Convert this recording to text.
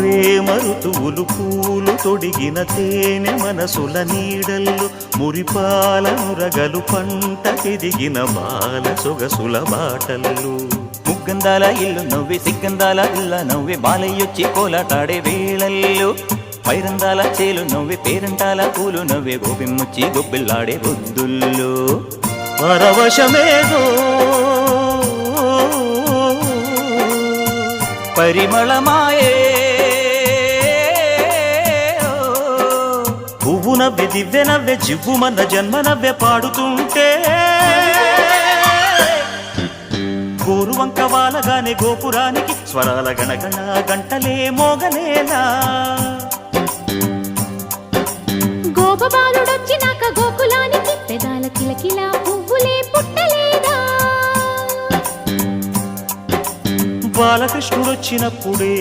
ప్రేమ ఋతువులు పూలు తొడిగిన తేనె మనసుల నీడల్లు మురిపాల నురగలు పంట ఎదిగిన బాల సొగసుల బాటల్లు ముగ్గందాల ఇల్లు నవ్వే సిగ్గందాల ఇల్ల నవ్వే బాలయ్యొచ్చి కోలాటాడే వేళల్లో పైరందాల చేలు నవ్వే పేరంటాల పూలు నవ్వే గోపిమ్ముచ్చి గొబ్బిల్లాడే బొద్దుల్లో పరవశమేదో పరిమళమాయే పువ్వు నవ్వె దివ్వె నవ్వె జివ్వుమన్న జన్మ నవ్వె పాడుతుంటే గోరువంక వాలగానే గోపురానికి స్వరాల గణగణ గంటలే మోగనేలా గోపబాలుడొచ్చినాక గోకులానికి పెదాల కిలకిలా పువ్వులే పుట్టలేదా బాలకృష్ణుడొచ్చినప్పుడే